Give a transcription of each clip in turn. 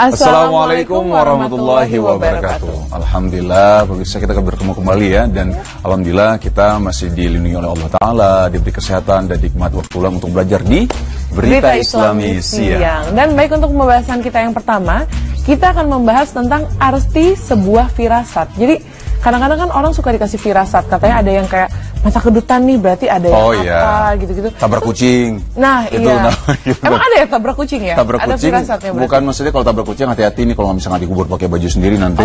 Assalamualaikum warahmatullahi wabarakatuh. Alhamdulillah, pemirsa kita bertemu kembali ya. Dan alhamdulillah kita masih dilindungi oleh Allah Ta'ala, diberi kesehatan dan nikmat waktu luang untuk belajar di Berita Islami Siang. Dan baik, untuk pembahasan kita yang pertama, kita akan membahas tentang arti sebuah firasat. Jadi kadang-kadang kan orang suka dikasih firasat, katanya ada yang kayak mata kedutan nih, berarti ada yang apa gitu-gitu. Tabrak kucing. Nah itu, iya. Emang ada ya tabrak kucing ya? Tabrak ada kucing. firasatnya berarti? Bukan, maksudnya kalau tabrak kucing hati-hati nih, kalau misalnya dikubur pakai baju sendiri nanti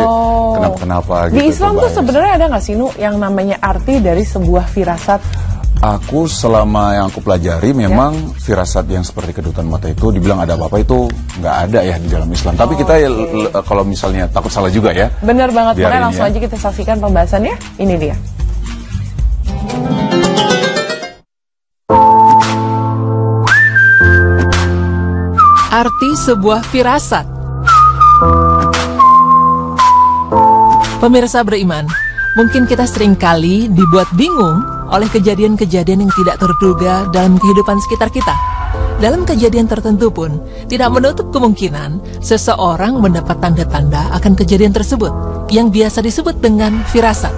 kenapa-kenapa gitu. Di Islam tuh sebenarnya ada nggak sih, Nu, yang namanya arti dari sebuah firasat? Aku selama yang aku pelajari memang firasat yang seperti kedutan mata itu dibilang ada apa-apa itu nggak ada ya di dalam Islam. Tapi kita kalau misalnya takut salah juga ya. Bener banget, makanya langsung aja kita saksikan pembahasannya. Ini dia. Arti sebuah firasat. Pemirsa beriman, mungkin kita seringkali dibuat bingung oleh kejadian-kejadian yang tidak terduga dalam kehidupan sekitar kita. Dalam kejadian tertentu pun, tidak menutup kemungkinan seseorang mendapat tanda-tanda akan kejadian tersebut, yang biasa disebut dengan firasat.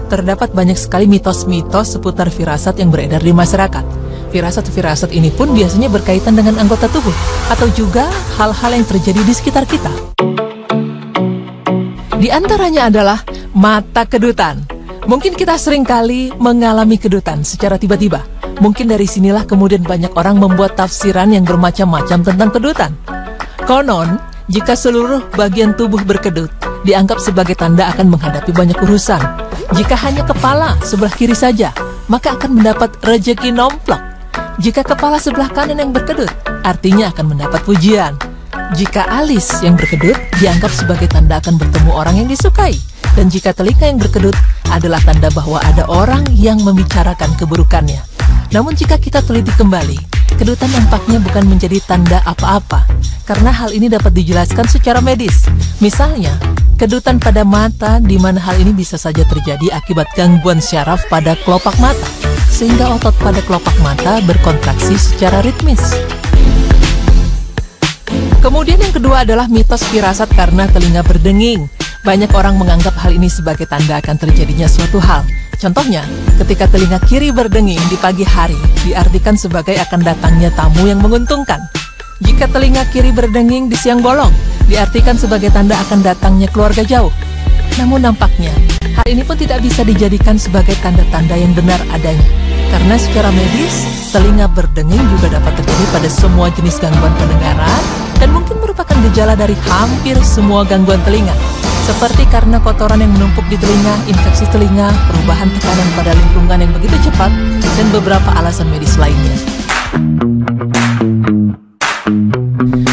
Terdapat banyak sekali mitos-mitos seputar firasat yang beredar di masyarakat. Firasat-firasat ini pun biasanya berkaitan dengan anggota tubuh, atau juga hal-hal yang terjadi di sekitar kita. Di antaranya adalah mata kedutan. Mungkin kita seringkali mengalami kedutan secara tiba-tiba. Mungkin dari sinilah kemudian banyak orang membuat tafsiran yang bermacam-macam tentang kedutan. Konon, jika seluruh bagian tubuh berkedut, dianggap sebagai tanda akan menghadapi banyak urusan. Jika hanya kepala sebelah kiri saja, maka akan mendapat rejeki nomplok. Jika kepala sebelah kanan yang berkedut, artinya akan mendapat pujian. Jika alis yang berkedut, dianggap sebagai tanda akan bertemu orang yang disukai. Dan jika telinga yang berkedut, adalah tanda bahwa ada orang yang membicarakan keburukannya. Namun jika kita teliti kembali, kedutan nampaknya bukan menjadi tanda apa-apa, karena hal ini dapat dijelaskan secara medis. Misalnya, kedutan pada mata, di mana hal ini bisa saja terjadi akibat gangguan syaraf pada kelopak mata, sehingga otot pada kelopak mata berkontraksi secara ritmis. Kemudian yang kedua adalah mitos firasat karena telinga berdenging. Banyak orang menganggap hal ini sebagai tanda akan terjadinya suatu hal. Contohnya, ketika telinga kiri berdenging di pagi hari, diartikan sebagai akan datangnya tamu yang menguntungkan. Jika telinga kiri berdenging di siang bolong, diartikan sebagai tanda akan datangnya keluarga jauh. Namun nampaknya, hal ini pun tidak bisa dijadikan sebagai tanda-tanda yang benar adanya. Karena secara medis, telinga berdenging juga dapat terjadi pada semua jenis gangguan pendengaran, dan mungkin merupakan gejala dari hampir semua gangguan telinga. Seperti karena kotoran yang menumpuk di telinga, infeksi telinga, perubahan tekanan pada lingkungan yang begitu cepat, dan beberapa alasan medis lainnya.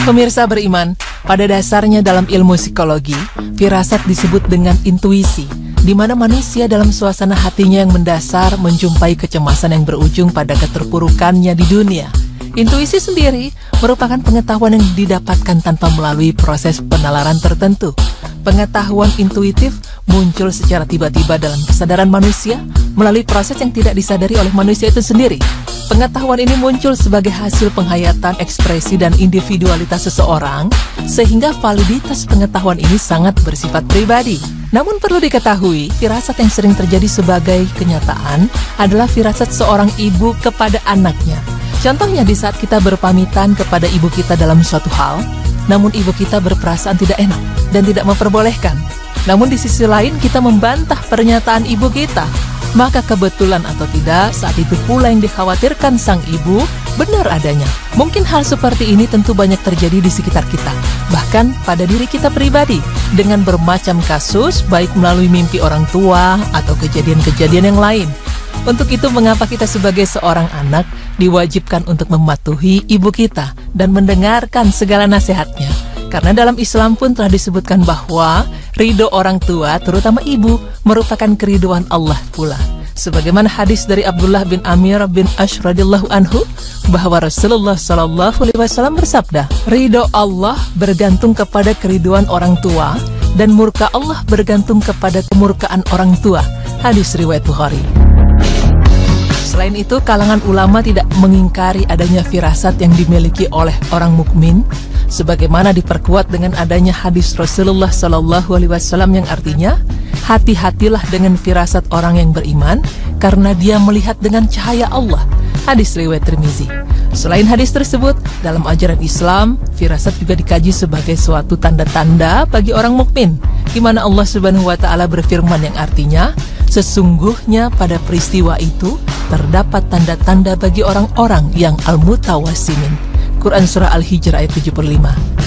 Pemirsa beriman, pada dasarnya dalam ilmu psikologi, firasat disebut dengan intuisi, di mana manusia dalam suasana hatinya yang mendasar menjumpai kecemasan yang berujung pada keterpurukannya di dunia. Intuisi sendiri merupakan pengetahuan yang didapatkan tanpa melalui proses penalaran tertentu. Pengetahuan intuitif muncul secara tiba-tiba dalam kesadaran manusia melalui proses yang tidak disadari oleh manusia itu sendiri. Pengetahuan ini muncul sebagai hasil penghayatan ekspresi dan individualitas seseorang, sehingga validitas pengetahuan ini sangat bersifat pribadi. Namun perlu diketahui, firasat yang sering terjadi sebagai kenyataan adalah firasat seorang ibu kepada anaknya. Contohnya di saat kita berpamitan kepada ibu kita dalam suatu hal, namun ibu kita berperasaan tidak enak dan tidak memperbolehkan. Namun di sisi lain kita membantah pernyataan ibu kita. Maka kebetulan atau tidak, saat itu pula yang dikhawatirkan sang ibu benar adanya. Mungkin hal seperti ini tentu banyak terjadi di sekitar kita, bahkan pada diri kita pribadi, dengan bermacam kasus, baik melalui mimpi orang tua atau kejadian-kejadian yang lain. Untuk itu mengapa kita sebagai seorang anak diwajibkan untuk mematuhi ibu kita dan mendengarkan segala nasihatnya. Karena dalam Islam pun telah disebutkan bahwa ridho orang tua, terutama ibu, merupakan keriduan Allah pula. Sebagaimana hadis dari Abdullah bin Amir bin Ash radhiyallahu anhu, bahwa Rasulullah SAW bersabda, ridho Allah bergantung kepada keriduan orang tua, dan murka Allah bergantung kepada kemurkaan orang tua. Hadis riwayat Bukhari. Selain itu, kalangan ulama tidak mengingkari adanya firasat yang dimiliki oleh orang mukmin, sebagaimana diperkuat dengan adanya hadis Rasulullah SAW yang artinya, hati-hatilah dengan firasat orang yang beriman karena dia melihat dengan cahaya Allah. Hadis riwayat Tirmizi. Selain hadis tersebut, dalam ajaran Islam, firasat juga dikaji sebagai suatu tanda-tanda bagi orang mukmin, di mana Allah Subhanahu wa taala berfirman yang artinya, sesungguhnya pada peristiwa itu terdapat tanda-tanda bagi orang-orang yang al-mutawassimin. Quran Surah Al-Hijr ayat 75.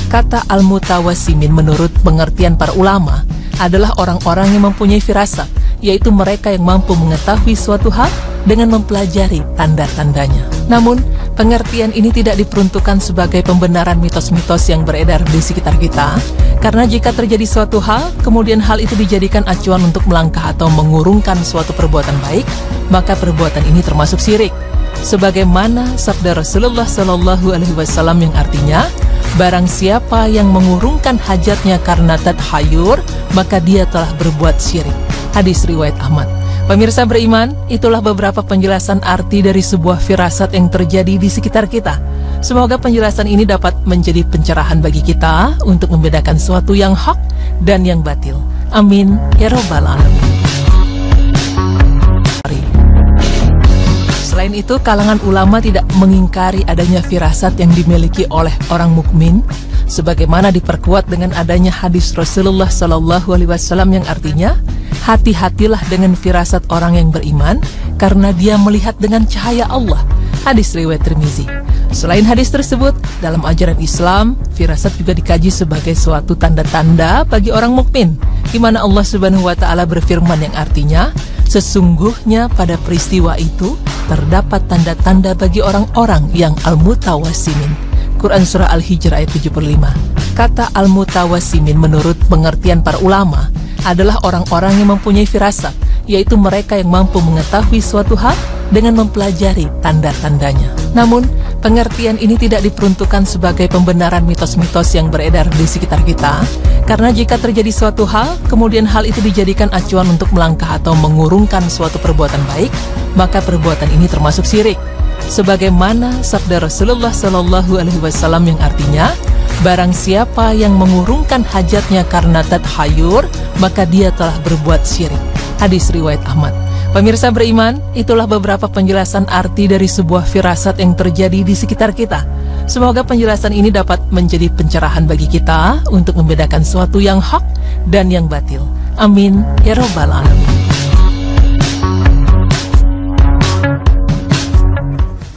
Kata al-mutawassimin menurut pengertian para ulama adalah orang-orang yang mempunyai firasat, yaitu mereka yang mampu mengetahui suatu hal dengan mempelajari tanda-tandanya. Namun, pengertian ini tidak diperuntukkan sebagai pembenaran mitos-mitos yang beredar di sekitar kita, karena jika terjadi suatu hal, kemudian hal itu dijadikan acuan untuk melangkah atau mengurungkan suatu perbuatan baik, maka perbuatan ini termasuk syirik. Sebagaimana sabda Rasulullah SAW yang artinya, barang siapa yang mengurungkan hajatnya karena tadhayur, maka dia telah berbuat syirik. Hadis riwayat Ahmad. Pemirsa beriman, itulah beberapa penjelasan arti dari sebuah firasat yang terjadi di sekitar kita. Semoga penjelasan ini dapat menjadi pencerahan bagi kita untuk membedakan sesuatu yang hak dan yang batil. Amin ya rabbal alamin. Selain itu, kalangan ulama tidak mengingkari adanya firasat yang dimiliki oleh orang mukmin, sebagaimana diperkuat dengan adanya hadis Rasulullah SAW yang artinya, hati-hatilah dengan firasat orang yang beriman karena dia melihat dengan cahaya Allah. Hadis riwayat Tirmizi. Selain hadis tersebut, dalam ajaran Islam, firasat juga dikaji sebagai suatu tanda-tanda bagi orang mukmin, di mana Allah Subhanahu wa taala berfirman yang artinya, sesungguhnya pada peristiwa itu terdapat tanda-tanda bagi orang-orang yang al-mutawassimin. Quran Surah Al-Hijr ayat 75. Kata al-mutawassimin menurut pengertian para ulama adalah orang-orang yang mempunyai firasat, yaitu mereka yang mampu mengetahui suatu hal dengan mempelajari tanda-tandanya. Namun, pengertian ini tidak diperuntukkan sebagai pembenaran mitos-mitos yang beredar di sekitar kita, karena jika terjadi suatu hal, kemudian hal itu dijadikan acuan untuk melangkah atau mengurungkan suatu perbuatan baik, maka perbuatan ini termasuk syirik. Sebagaimana sabda Rasulullah SAW yang artinya, barang siapa yang mengurungkan hajatnya karena tadhayur, maka dia telah berbuat syirik. Hadis riwayat Ahmad. Pemirsa beriman, itulah beberapa penjelasan arti dari sebuah firasat yang terjadi di sekitar kita. Semoga penjelasan ini dapat menjadi pencerahan bagi kita untuk membedakan sesuatu yang hak dan yang batil. Amin ya rabbal alamin.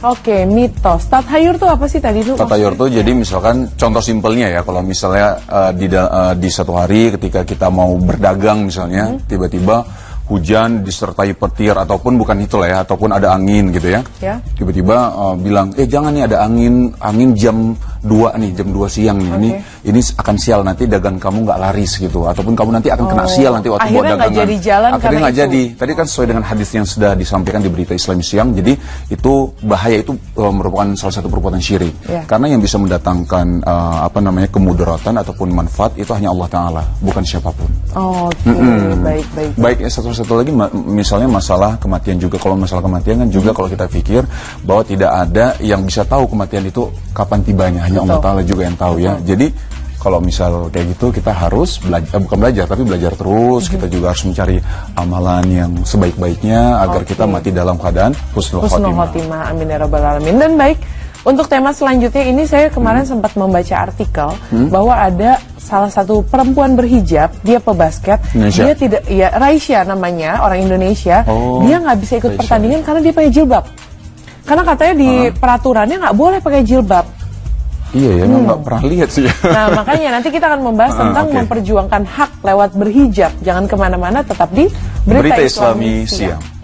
Oke, mitos. Tadhayur tuh apa sih tadi tuh? Tadhayur tuh jadi misalkan contoh simpelnya ya, kalau misalnya di satu hari ketika kita mau berdagang misalnya, tiba-tiba hujan disertai petir ataupun bukan itulah ya, ataupun ada angin gitu ya. Tiba-tiba bilang, jangan nih ada angin jam 2 nih, jam 2 siang nih. Ini akan sial, nanti dagang kamu nggak laris gitu, ataupun kamu nanti akan kena sial nanti waktu buat dagangan. Jadi jalan akhirnya nggak jadi. Tadi kan sesuai dengan hadis yang sudah disampaikan di berita Islam siang. Jadi itu bahaya, itu merupakan salah satu perbuatan syirik. Karena yang bisa mendatangkan kemudaratan ataupun manfaat itu hanya Allah Taala, bukan siapapun. Baik. Satu lagi misalnya masalah kematian juga. Kalau masalah kematian kan juga kalau kita pikir bahwa tidak ada yang bisa tahu kematian itu kapan tibanya, hanya Allah Ta'ala juga yang tahu ya. Jadi kalau misal kayak gitu kita harus bukan belajar tapi belajar terus. Kita juga harus mencari amalan yang sebaik-baiknya agar kita mati dalam keadaan husnul khotimah. Amin ya rabbal alamin. Dan baik, untuk tema selanjutnya ini saya kemarin sempat membaca artikel bahwa ada salah satu perempuan berhijab, dia pebasket, dia tidak, ya Raisya namanya, orang Indonesia, dia nggak bisa ikut pertandingan karena dia pakai jilbab. Karena katanya di peraturannya nggak boleh pakai jilbab. Iya ya, nggak pernah lihat sih. Nah makanya nanti kita akan membahas tentang memperjuangkan hak lewat berhijab. Jangan kemana-mana, tetap di Berita Islami Siang.